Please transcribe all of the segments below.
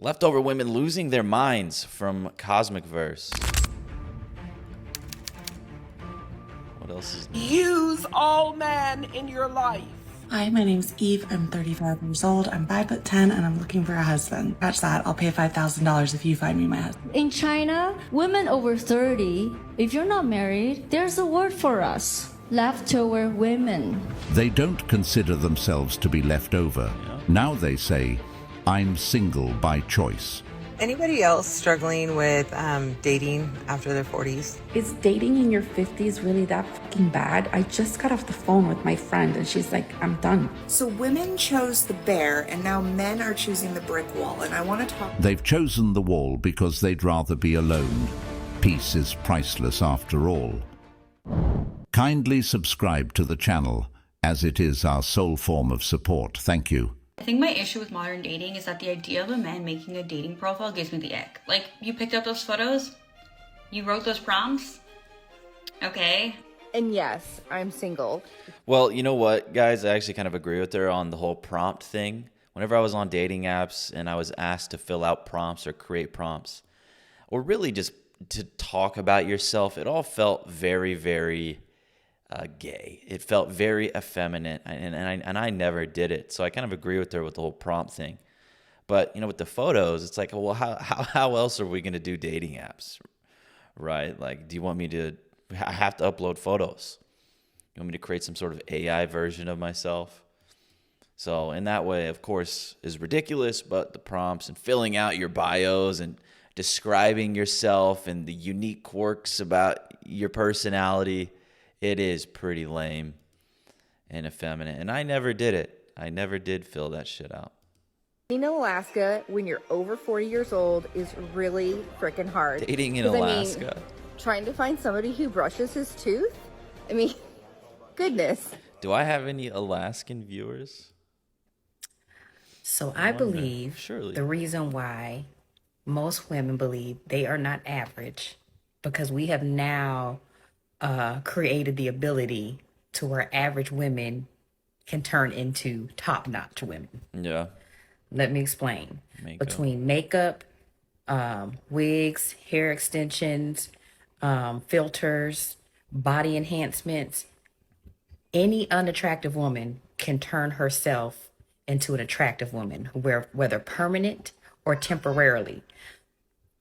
Leftover women losing their minds from Cosmic Verse. What else is new? Use all men in your life. Hi, my name's Eve. I'm 35 years old. I'm 5'10", and I'm looking for a husband. Catch that. I'll pay $5,000 if you find me my husband. In China, women over 30, if you're not married, there's a word for us. Leftover women. They don't consider themselves to be left over. Now they say, I'm single by choice. Anybody else struggling with dating after their 40s? Is dating in your 50s really that fucking bad? I just got off the phone with my friend, and she's like, I'm done. So women chose the bear, and now men are choosing the brick wall, and I want to talk... They've chosen the wall because they'd rather be alone. Peace is priceless after all. Kindly subscribe to the channel, as it is our sole form of support. Thank you. I think my issue with modern dating is that the idea of a man making a dating profile gives me the ick. Like, you picked up those photos? You wrote those prompts? Okay. And yes, I'm single. Well, you know what, guys? I actually kind of agree with her on the whole prompt thing. Whenever I was on dating apps and I was asked to fill out prompts or create prompts, or really just to talk about yourself, it all felt very, very gay. It felt very effeminate, and I never did it. So I kind of agree with her with the whole prompt thing. But with the photos, it's like, well, how else are we going to do dating apps, right? Like, do you want me to? I have to upload photos. You want me to create some sort of AI version of myself? So in that way, of course, is ridiculous. But the prompts and filling out your bios and describing yourself and the unique quirks about your personality, it is pretty lame and effeminate. And I never did it. I never did fill that shit out. Dating in Alaska when you're over 40 years old is really freaking hard. Dating in Alaska. Trying to find somebody who brushes his tooth? I mean, goodness. Do I have any Alaskan viewers? So I believe Surely. the reason why most women believe they are not average, because we have now created the ability to where average women can turn into top-notch women. Yeah. Let me explain. Between makeup, wigs, hair extensions, filters, body enhancements, any unattractive woman can turn herself into an attractive woman, whether permanent or temporarily.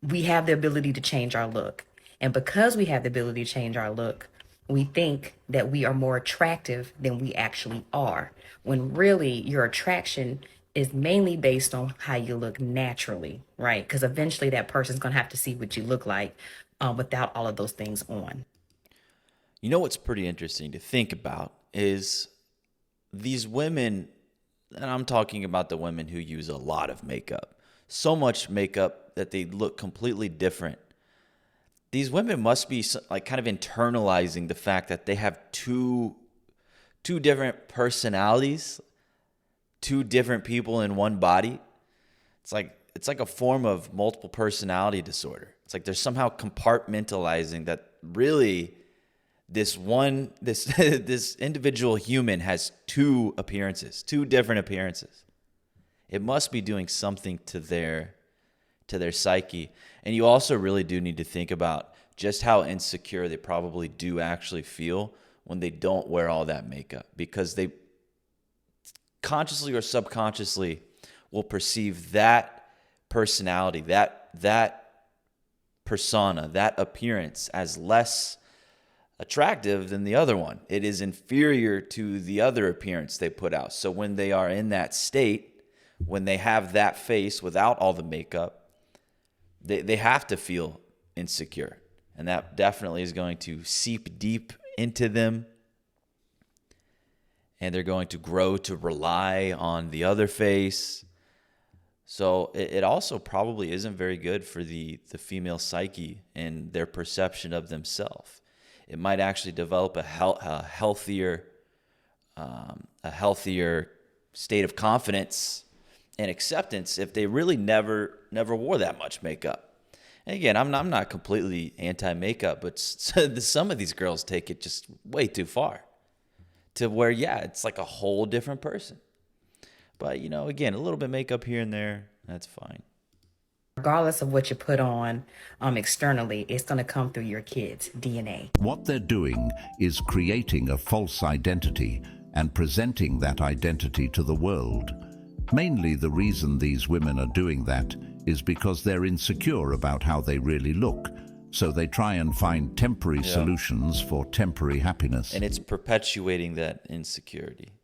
We have the ability to change our look. And because we have the ability to change our look, we think that we are more attractive than we actually are, when really your attraction is mainly based on how you look naturally, right? Because eventually that person's going to have to see what you look like without all of those things on. You know what's pretty interesting to think about is these women, and I'm talking about the women who use a lot of makeup, so much makeup that they look completely different. These women must be like kind of internalizing the fact that they have two different personalities, two different people in one body. It's like a form of multiple personality disorder. It's like they're somehow compartmentalizing that really this individual human has two different appearances. It must be doing something to their psyche. And you also really do need to think about just how insecure they probably do actually feel when they don't wear all that makeup, because they consciously or subconsciously will perceive that personality, that persona, that appearance as less attractive than the other one. It is inferior to the other appearance they put out. So when they are in that state, when they have that face without all the makeup, they have to feel insecure. And that definitely is going to seep deep into them. And they're going to grow to rely on the other face. So it also probably isn't very good for the female psyche and their perception of themselves. It might actually develop a healthier state of confidence and acceptance if they really never wore that much makeup. And again, I'm not completely anti-makeup, but some of these girls take it just way too far to where, yeah, it's like a whole different person. But, again, a little bit of makeup here and there, that's fine. Regardless of what you put on externally, it's going to come through your kids' DNA. What they're doing is creating a false identity and presenting that identity to the world. Mainly the reason these women are doing that is because they're insecure about how they really look. So they try and find temporary solutions for temporary happiness. And it's perpetuating that insecurity.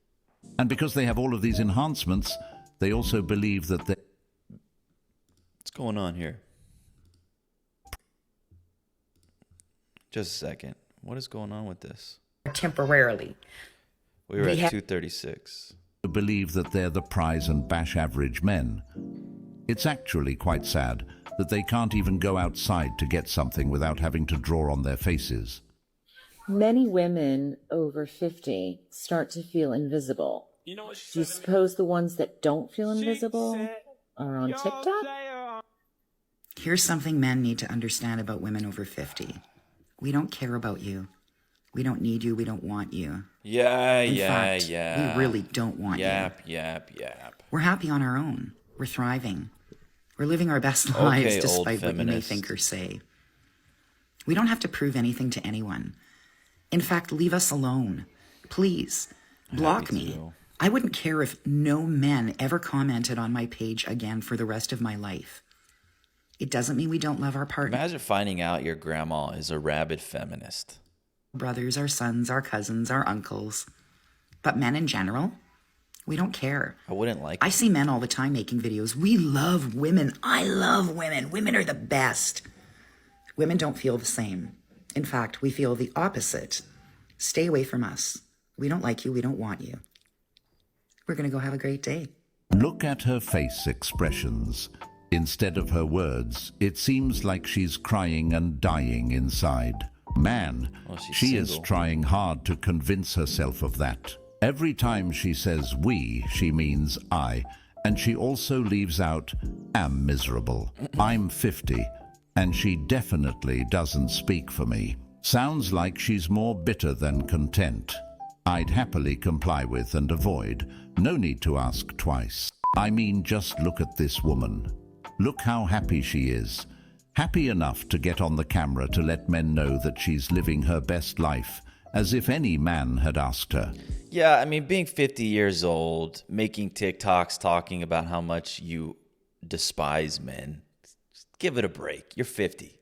And because they have all of these enhancements, they also believe that they... What's going on here? Just a second. What is going on with this? Temporarily. We were at 236. Believe that they're the prize and bash average men. It's actually quite sad that they can't even go outside to get something without having to draw on their faces. Many women over 50 start to feel invisible. Do you suppose the ones that don't feel invisible are on TikTok? Here's something men need to understand about women over 50. We don't care about you. We don't need you. We don't want you. In fact, we really don't want you. Yap. We're happy on our own. We're thriving. We're living our best lives despite what you may think or say. We don't have to prove anything to anyone. In fact, leave us alone. Please, block me. I wouldn't care if no men ever commented on my page again for the rest of my life. It doesn't mean we don't love our partner. Imagine finding out your grandma is a rabid feminist. Brothers, our sons, our cousins, our uncles. But men in general, we don't care. I wouldn't like I see men all the time making videos. We love women. I love women. Women are the best. Women don't feel the same. In fact, we feel the opposite. Stay away from us. We don't like you. We don't want you. We're going to go have a great day. Look at her face expressions. Instead of her words, it seems like she's crying and dying inside. Man, she is trying hard to convince herself of that. Every time she says we, she means I, and she also leaves out am miserable. I'm 50, and she definitely doesn't speak for me. Sounds like she's more bitter than content. I'd happily comply with and avoid. No need to ask twice. I mean, just look at this woman. Look how happy she is. Happy enough to get on the camera to let men know that she's living her best life, as if any man had asked her. Yeah, I mean, being 50 years old, making TikToks talking about how much you despise men, just give it a break. You're 50.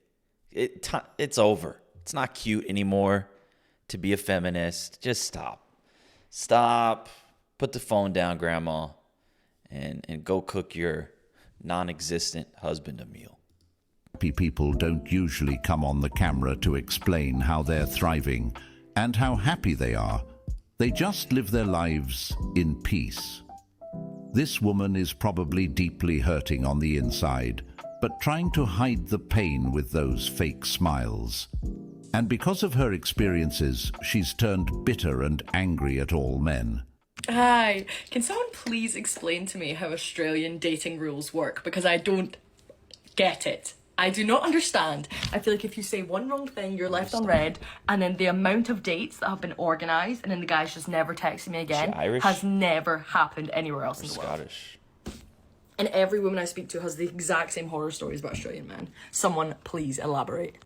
It's over. It's not cute anymore to be a feminist. Just stop. Stop. Put the phone down, Grandma, and go cook your non-existent husband a meal. Happy people don't usually come on the camera to explain how they're thriving and how happy they are. They just live their lives in peace. This woman is probably deeply hurting on the inside, but trying to hide the pain with those fake smiles. And because of her experiences, she's turned bitter and angry at all men. Hi, can someone please explain to me how Australian dating rules work? Because I don't get it. I do not understand. I feel like if you say one wrong thing, you're left on red, and then the amount of dates that have been organised, and then the guy's just never texted me again, has never happened anywhere else in the world. Scottish. And every woman I speak to has the exact same horror stories about Australian men. Someone please elaborate.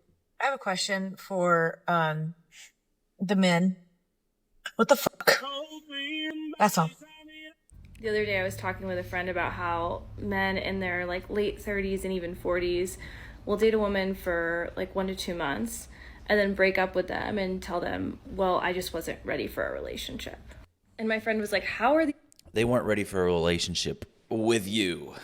I have a question for the men. What the fuck? That's all. The other day I was talking with a friend about how men in their late 30s and even 40s will date a woman for 1 to 2 months and then break up with them and tell them, well, I just wasn't ready for a relationship. And my friend was like, how are they weren't ready for a relationship with you.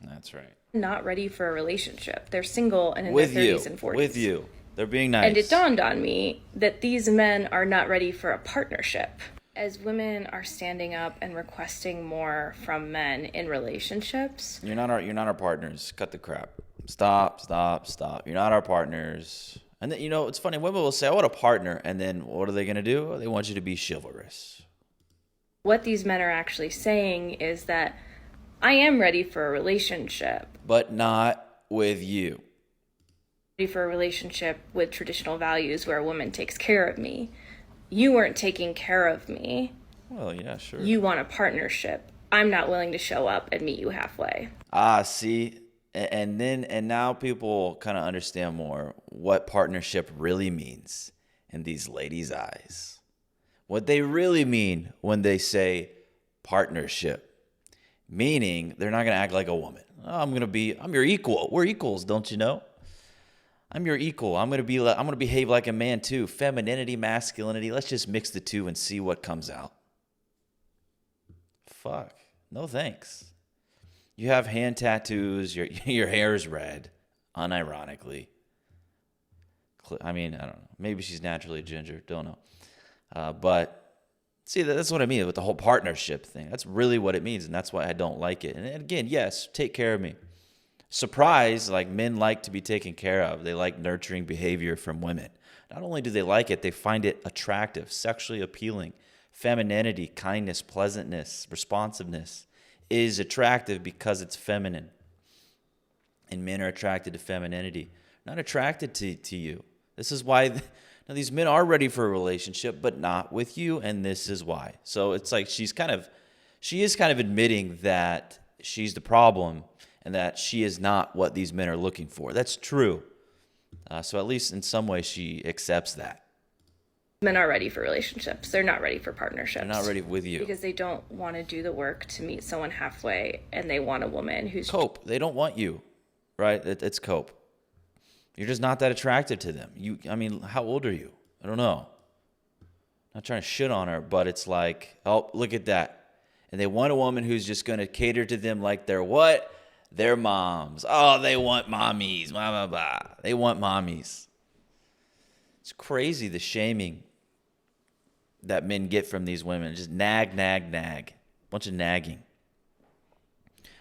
That's right. Not ready for a relationship? They're single and in their 30s and 40s. With you. They're being nice. And it dawned on me that these men are not ready for a partnership. As women are standing up and requesting more from men in relationships. You're not our partners. Cut the crap. Stop. You're not our partners. And then, it's funny. Women will say, I want a partner. And then what are they going to do? They want you to be chivalrous. What these men are actually saying is that I am ready for a relationship. But not with you. Ready for a relationship with traditional values where a woman takes care of me. You weren't taking care of me. Well, yeah, sure. You want a partnership. I'm not willing to show up and meet you halfway. See? And now people kind of understand more what partnership really means in these ladies' eyes. What they really mean when they say partnership. Meaning they're not going to act like a woman. Oh, I'm your equal. We're equals, don't you know? I'm your equal. I'm going to behave like a man too. Femininity, masculinity. Let's just mix the two and see what comes out. Fuck. No thanks. You have hand tattoos. Your hair is red, unironically. I mean, I don't know. Maybe she's naturally ginger. Don't know. But see, that's what I mean with the whole partnership thing. That's really what it means, and that's why I don't like it. And again, yes, take care of me. Surprise, like men like to be taken care of. They like nurturing behavior from women. Not only do they like it, they find it attractive, sexually appealing. Femininity, kindness, pleasantness, responsiveness is attractive because it's feminine. And men are attracted to femininity, not attracted to you. This is why now these men are ready for a relationship, but not with you, and this is why. So it's like she is kind of admitting that she's the problem and that she is not what these men are looking for. That's true. So at least in some way she accepts that. Men are ready for relationships. They're not ready for partnerships. They're not ready with you. Because they don't want to do the work to meet someone halfway, and they want a woman who's... Cope. They don't want you, right? It's cope. You're just not that attractive to them. I mean, how old are you? I don't know. I'm not trying to shit on her, but it's like, oh, look at that. And they want a woman who's just going to cater to them like they're what? They're moms. Oh, they want mommies. Blah, blah, blah. They want mommies. It's crazy, the shaming that men get from these women. Just nag, nag, nag. Bunch of nagging.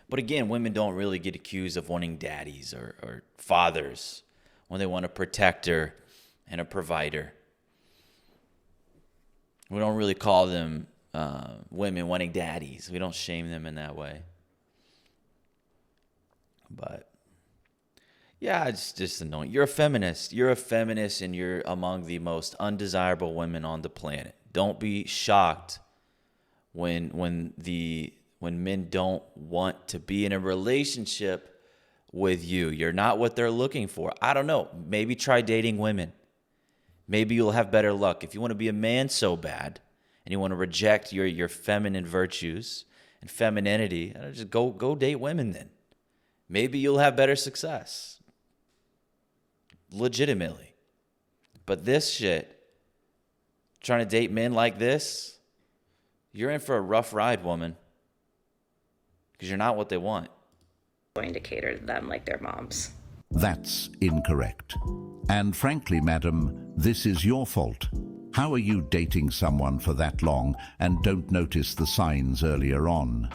But again, women don't really get accused of wanting daddies or fathers when they want a protector and a provider. We don't really call them women wanting daddies. We don't shame them in that way. But yeah, it's just annoying. You're a feminist. You're a feminist, and you're among the most undesirable women on the planet. Don't be shocked when men don't want to be in a relationship with you. You're not what they're looking for. I don't know. Maybe try dating women. Maybe you'll have better luck. If you want to be a man so bad and you want to reject your feminine virtues and femininity, just go date women then. Maybe you'll have better success. Legitimately. But this shit, trying to date men like this, you're in for a rough ride, woman. Because you're not what they want. Going to cater to them like their moms. That's incorrect. And frankly, madam, this is your fault. How are you dating someone for that long and don't notice the signs earlier on?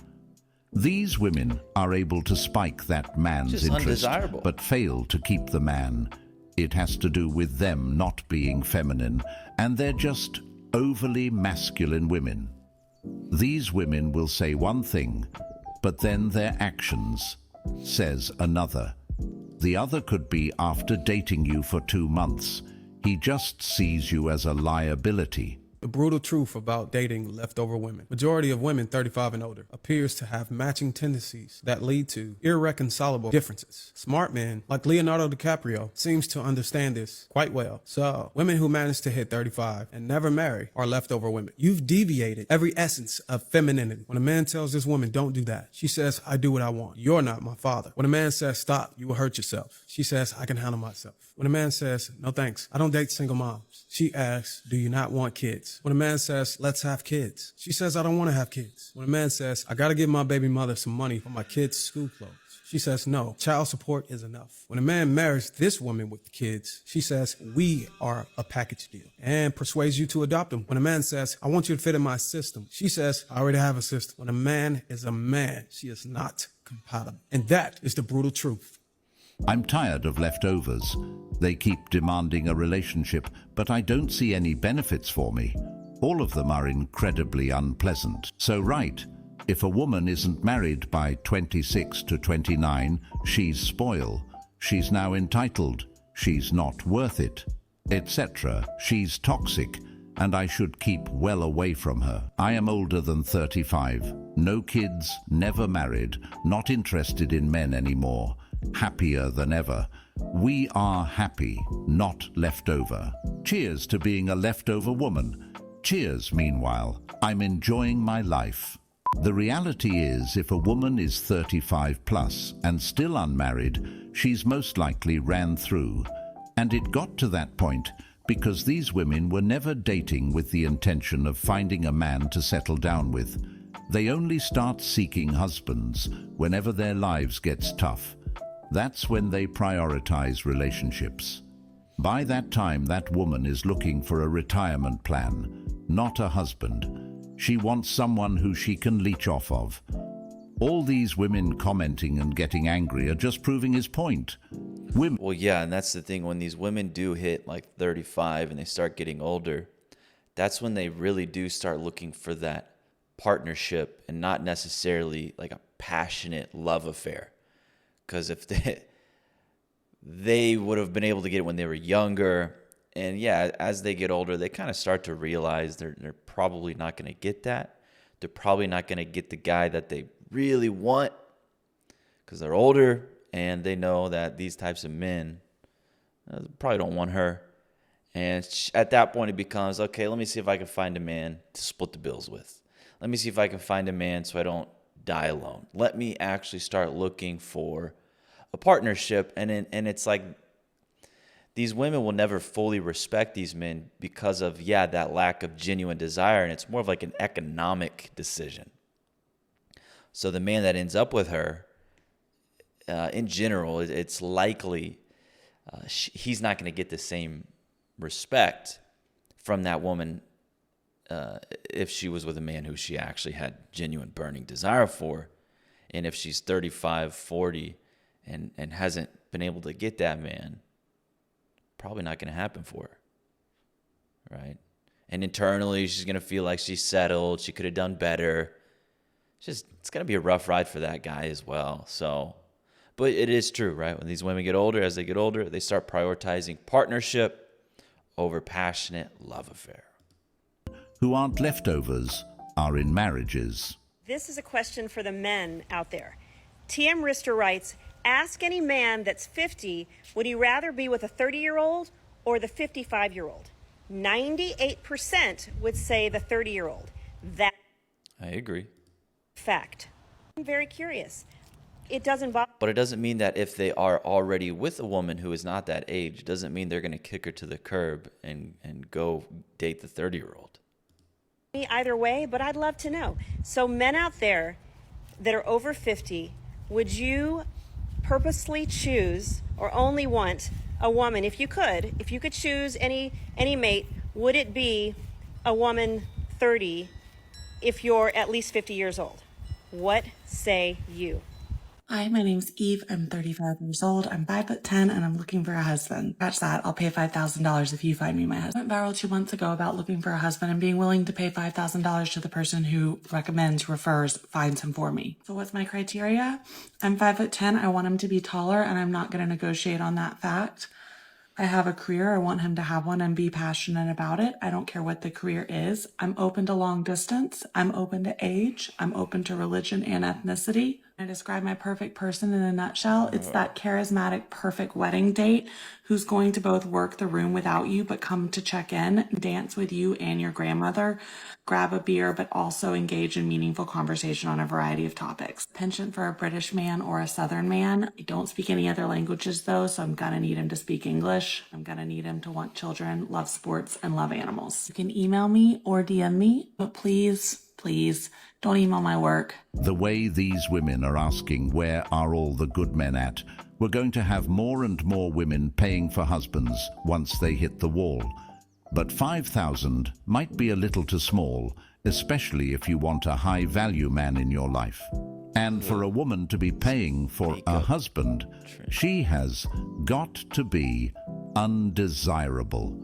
These women are able to spike that man's interest, but fail to keep the man. It has to do with them not being feminine, and they're just overly masculine women. These women will say one thing, but then their actions says another. The other could be after dating you for 2 months. He just sees you as a liability. The brutal truth about dating leftover women. Majority of women 35 and older appears to have matching tendencies that lead to irreconcilable differences. Smart men, like Leonardo DiCaprio, seems to understand this quite well. So, women who manage to hit 35 and never marry are leftover women. You've deviated every essence of femininity. When a man tells this woman, don't do that, she says, I do what I want. You're not my father. When a man says, stop, you will hurt yourself, she says, I can handle myself. When a man says, no thanks, I don't date single moms, she asks, do you not want kids? When a man says, let's have kids, she says, I don't want to have kids. When a man says, I got to give my baby mother some money for my kids' school clothes, she says, no, child support is enough. When a man marries this woman with the kids, she says, we are a package deal, and persuades you to adopt them. When a man says, I want you to fit in my system, she says, I already have a system. When a man is a man, she is not compatible. And that is the brutal truth. I'm tired of leftovers. They keep demanding a relationship, but I don't see any benefits for me. All of them are incredibly unpleasant. So right, if a woman isn't married by 26 to 29, she's spoiled. She's now entitled. She's not worth it, etc. She's toxic, and I should keep well away from her. I am older than 35. No kids, never married, not interested in men anymore. happier than ever. We are happy, not leftover. Cheers to being a leftover woman. Cheers, meanwhile. I'm enjoying my life. The reality is, if a woman is 35 plus and still unmarried, she's most likely ran through. And it got to that point because these women were never dating with the intention of finding a man to settle down with. They only start seeking husbands whenever their lives gets tough. That's when they prioritize relationships. By that time, that woman is looking for a retirement plan, not a husband. She wants someone who she can leech off of. All these women commenting and getting angry are just proving his point. Well, yeah, and that's the thing. When these women do hit like 35 and they start getting older, that's when they really do start looking for that partnership and not necessarily like a passionate love affair. Because if they would have been able to get it when they were younger, and yeah, as they get older, they kind of start to realize they're probably not going to get that. They're probably not going to get the guy that they really want because they're older and they know that these types of men probably don't want her. And at that point, it becomes, okay, let me see if I can find a man to split the bills with. Let me see if I can find a man so I don't die alone. Let me actually start looking for a partnership. And it's like these women will never fully respect these men because of, yeah, that lack of genuine desire. And it's more of like an economic decision. So the man that ends up with her, in general, it's likely he's not going to get the same respect from that woman if she was with a man who she actually had genuine burning desire for. And if she's 35, 40 and hasn't been able to get that man, probably not going to happen for her, right? And internally, she's going to feel like she's settled. She could have done better. It's going to be a rough ride for that guy as well. So, but it is true, right? When these women get older, as they get older, they start prioritizing partnership over passionate love affair. Who aren't leftovers are in marriages. This is a question for the men out there. TM Rister writes, ask any man that's 50, would he rather be with a 30-year-old or the 55-year-old? 98% would say the 30-year-old. That I agree. Fact. I'm very curious. It doesn't bother. But it doesn't mean that if they are already with a woman who is not that age, doesn't mean they're going to kick her to the curb and go date the 30-year-old. Me either way, but I'd love to know. So men out there that are over 50, would you purposely choose or only want a woman, if you could choose any mate, would it be a woman 30 if you're at least 50 years old? What say you? Hi, my name's Eve. I'm 35 years old. I'm 5'10", and I'm looking for a husband. Scratch that. I'll pay $5,000 if you find me my husband. I went viral 2 months ago about looking for a husband and being willing to pay $5,000 to the person who recommends, refers, finds him for me. So what's my criteria? I'm 5'10". I want him to be taller, and I'm not going to negotiate on that fact. I have a career. I want him to have one and be passionate about it. I don't care what the career is. I'm open to long distance. I'm open to age. I'm open to religion and ethnicity. I describe my perfect person in a nutshell. It's that charismatic, perfect wedding date who's going to both work the room without you, but come to check in, dance with you and your grandmother, grab a beer, but also engage in meaningful conversation on a variety of topics. Penchant for a British man or a Southern man. I don't speak any other languages though, so I'm gonna need him to speak English. I'm gonna need him to want children, love sports, and love animals. You can email me or DM me, but please, don't email my work. The way these women are asking where are all the good men at, we're going to have more and more women paying for husbands once they hit the wall. But 5,000 might be a little too small, especially if you want a high-value man in your life. And for a woman to be paying for a husband, she has got to be undesirable,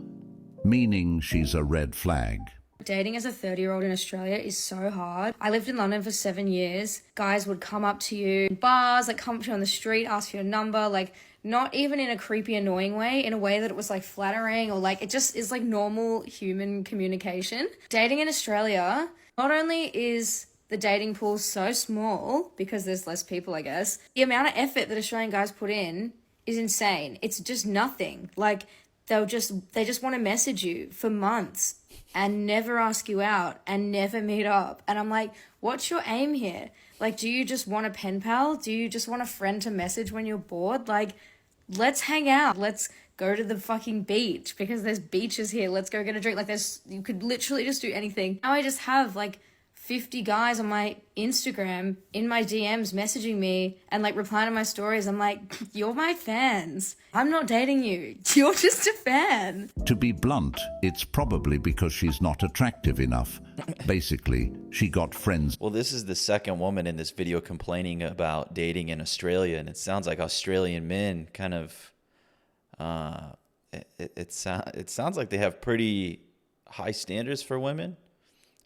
meaning she's a red flag. Dating as a 30-year-old in Australia is so hard. I lived in London for 7 years. Guys would come up to you in bars, like come up to you on the street, ask for your number, like not even in a creepy, annoying way, in a way that it was like flattering or like it just is like normal human communication. Dating in Australia, not only is the dating pool's so small because there's less people, I guess. The amount of effort that Australian guys put in is insane. It's just nothing. Like, they just want to message you for months and never ask you out and never meet up. And I'm like, what's your aim here? Like, do you just want a pen pal? Do you just want a friend to message when you're bored? Like, let's hang out. Let's go to the fucking beach because there's beaches here. Let's go get a drink. Like, you could literally just do anything. Now I just have like 50 guys on my Instagram in my DMs messaging me and like replying to my stories. I'm like, you're my fans. I'm not dating you. You're just a fan. To be blunt, it's probably because she's not attractive enough. Basically, she got friends. Well, this is the second woman in this video complaining about dating in Australia, and it sounds like Australian men kind of, it sounds like they have pretty high standards for women.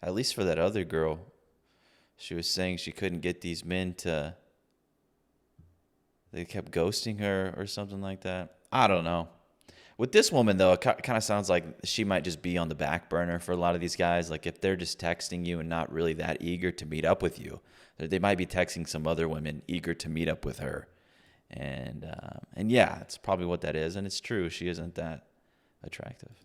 At least for that other girl. She was saying she couldn't get these men to... They kept ghosting her or something like that. I don't know. With this woman, though, it kind of sounds like she might just be on the back burner for a lot of these guys. Like, if they're just texting you and not really that eager to meet up with you, they might be texting some other women eager to meet up with her. And yeah, it's probably what that is. And it's true. She isn't that attractive.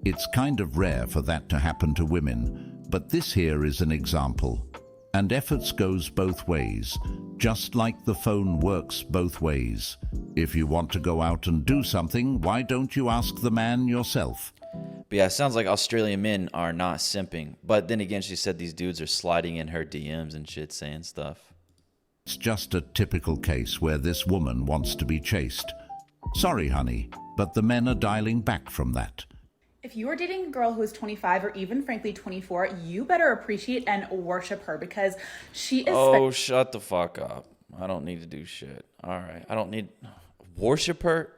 It's kind of rare for that to happen to women, but this here is an example. And efforts goes both ways, just like the phone works both ways. If you want to go out and do something, why don't you ask the man yourself? But yeah, it sounds like Australian men are not simping. But then again, she said these dudes are sliding in her DMs and shit, saying stuff. It's just a typical case where this woman wants to be chased. Sorry, honey, but the men are dialing back from that. If you are dating a girl who is 25 or even frankly 24, you better appreciate and worship her because she is... Oh, shut the fuck up. I don't need to do shit. All right. I don't need... Worship her?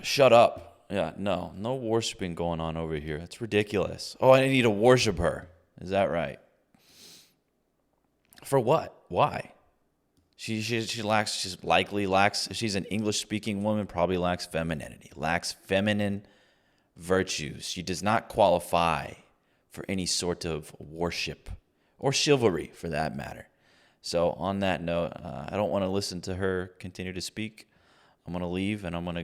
Shut up. Yeah, no worshiping going on over here. It's ridiculous. Oh, I need to worship her. Is that right? For what? Why? She's an English-speaking woman, probably lacks femininity, lacks feminine virtues. She does not qualify for any sort of worship or chivalry, for that matter. So on that note, I don't want to listen to her continue to speak. I'm going to leave, and I'm going to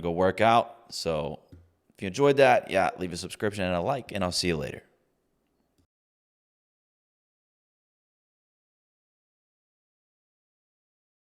go work out. So if you enjoyed that, yeah, leave a subscription and a like, and I'll see you later.